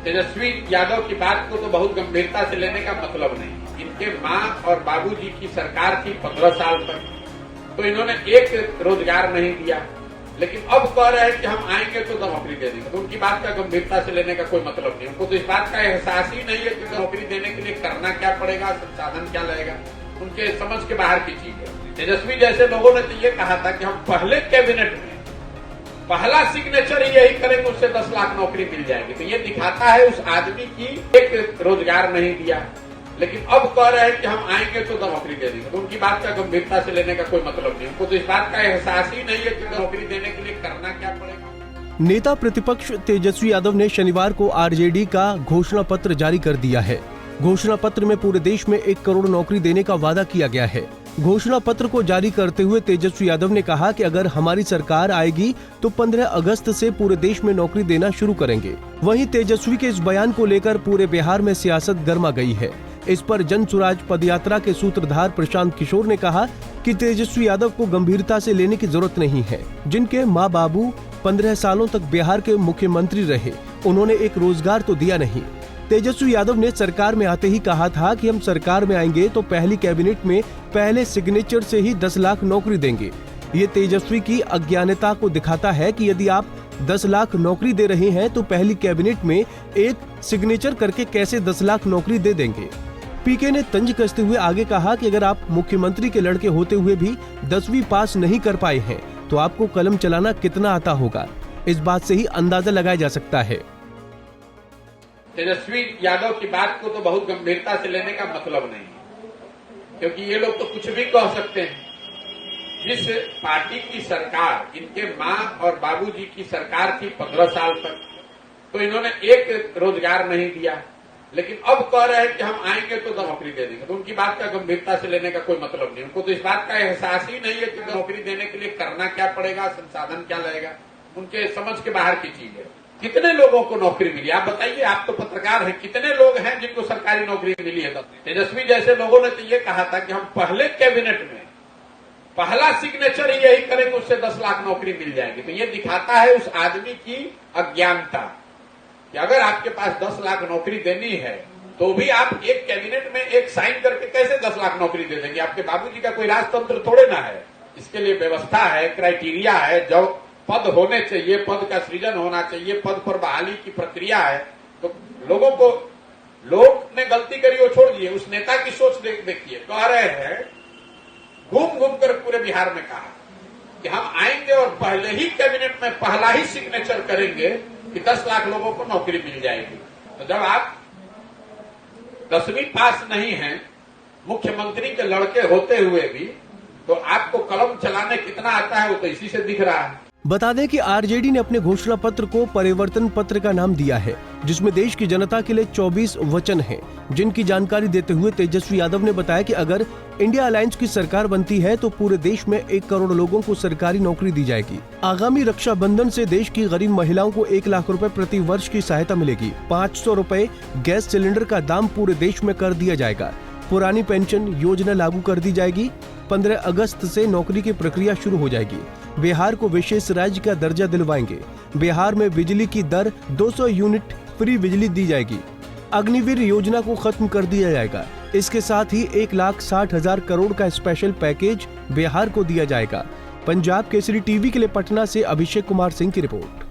तेजस्वी यादव की बात को तो बहुत गंभीरता से लेने का मतलब नहीं। इनके माँ और बाबूजी की सरकार थी 15 साल तक, तो इन्होंने एक रोजगार नहीं दिया, लेकिन अब कह रहे हैं कि हम आएंगे तो नौकरी दे देंगे। तो उनकी बात का गंभीरता से लेने का कोई मतलब नहीं। उनको तो इस बात का एहसास ही नहीं है कि नौकरी देने के लिए करना क्या पड़ेगा, संसाधन क्या लगेगा, उनके समझ के बाहर की चीज है। तेजस्वी जैसे लोगों ने तो ये कहा था कि हम पहले कैबिनेट में पहला सिग्नेचर यही करेंगे, उससे 10 लाख नौकरी मिल जाएगी। तो ये दिखाता है उस आदमी की एक रोजगार नहीं दिया, लेकिन अब कह रहे हैं कि हम आएंगे तो नौकरी दे देंगे। तो उनकी बात का गंभीरता से लेने का कोई मतलब नहीं। उनको तो इस बात का एहसास ही नहीं है कि नौकरी देने के लिए करना क्या पड़ेगा। नेता प्रतिपक्ष तेजस्वी यादव ने शनिवार को आरजेडी का घोषणा पत्र जारी कर दिया है। घोषणा पत्र में पूरे देश में 1 करोड़ नौकरी देने का वादा किया गया है। घोषणा पत्र को जारी करते हुए तेजस्वी यादव ने कहा कि अगर हमारी सरकार आएगी तो 15 अगस्त से पूरे देश में नौकरी देना शुरू करेंगे। वहीं तेजस्वी के इस बयान को लेकर पूरे बिहार में सियासत गर्मा गई है। इस पर जन सुराज पदयात्रा के सूत्रधार प्रशांत किशोर ने कहा कि तेजस्वी यादव को गंभीरता से लेने की जरूरत नहीं है। जिनके माँ बाबू 15 सालों तक बिहार के मुख्यमंत्री रहे, उन्होंने एक रोजगार तो दिया नहीं। तेजस्वी यादव ने सरकार में आते ही कहा था कि हम सरकार में आएंगे तो पहली कैबिनेट में पहले सिग्नेचर से ही 10 लाख नौकरी देंगे। ये तेजस्वी की अज्ञानता को दिखाता है कि यदि आप 10 लाख नौकरी दे रहे हैं तो पहली कैबिनेट में एक सिग्नेचर करके कैसे 10 लाख नौकरी दे देंगे। पीके ने तंज कसते हुए आगे कहा कि अगर आप मुख्यमंत्री के लड़के होते हुए भी 10वीं पास नहीं कर पाए हैं तो आपको कलम चलाना कितना आता होगा, इस बात से ही अंदाजा लगाया जा सकता है। तेजस्वी यादव की बात को तो बहुत गंभीरता से लेने का मतलब नहीं, क्योंकि ये लोग तो कुछ भी कह सकते हैं। जिस पार्टी की सरकार, इनके माँ और बाबूजी की सरकार थी 15 साल तक, तो इन्होंने एक रोजगार नहीं दिया, लेकिन अब कह रहे हैं कि हम आएंगे तो नौकरी दे देंगे। तो उनकी बात का गंभीरता से लेने का कोई मतलब नहीं। उनको तो इस बात का एहसास ही नहीं है कि नौकरी देने के लिए करना क्या पड़ेगा, संसाधन क्या लगेगा, उनके समझ के बाहर की चीज है। कितने लोगों को नौकरी मिली, आप बताइए, आप तो पत्रकार हैं, कितने लोग हैं जिनको सरकारी नौकरी मिली है? तेजस्वी जैसे लोगों ने तो ये कहा था कि हम पहले कैबिनेट में पहला सिग्नेचर यही करेंगे, उससे 10 लाख नौकरी मिल जाएगी। तो ये दिखाता है उस आदमी की अज्ञानता कि अगर आपके पास 10 लाख नौकरी देनी है तो भी आप एक कैबिनेट में एक साइन करके कैसे 10 लाख नौकरी दे देंगे? आपके बाबूजी का कोई राजतंत्र थोड़े ना है। इसके लिए व्यवस्था है, क्राइटेरिया है, जो पद होने चाहिए, पद का सृजन होना चाहिए, पद पर बहाली की प्रक्रिया है। तो लोग ने गलती करी वो छोड़ दिए, उस नेता की सोच देखिए। कह रहे हैं घूम घूम कर पूरे बिहार में कहा कि हम आएंगे और पहले ही कैबिनेट में पहला ही सिग्नेचर करेंगे कि 10 लाख लोगों को नौकरी मिल जाएगी। तो जब आप 10वीं पास नहीं हैं, मुख्यमंत्री के लड़के होते हुए भी, तो आपको कलम चलाने कितना आता है वो तो इसी से दिख रहा है। बता दें कि आरजेडी ने अपने घोषणा पत्र को परिवर्तन पत्र का नाम दिया है, जिसमें देश की जनता के लिए 24 वचन हैं, जिनकी जानकारी देते हुए तेजस्वी यादव ने बताया कि अगर इंडिया अलायंस की सरकार बनती है तो पूरे देश में 1 करोड़ लोगों को सरकारी नौकरी दी जाएगी। आगामी रक्षाबंधन से देश की गरीब महिलाओं को 1 लाख रुपए प्रति वर्ष की सहायता मिलेगी। 500 रुपए गैस सिलेंडर का दाम पूरे देश में कर दिया जाएगा। पुरानी पेंशन योजना लागू कर दी जाएगी। 15 अगस्त से नौकरी की प्रक्रिया शुरू हो जाएगी। बिहार को विशेष राज्य का दर्जा दिलवाएंगे। बिहार में बिजली की दर 200 यूनिट फ्री बिजली दी जाएगी। अग्निवीर योजना को खत्म कर दिया जाएगा। इसके साथ ही 1,60,000 करोड़ का स्पेशल पैकेज बिहार को दिया जाएगा। पंजाब केसरी टीवी के लिए पटना से अभिषेक कुमार सिंह की रिपोर्ट।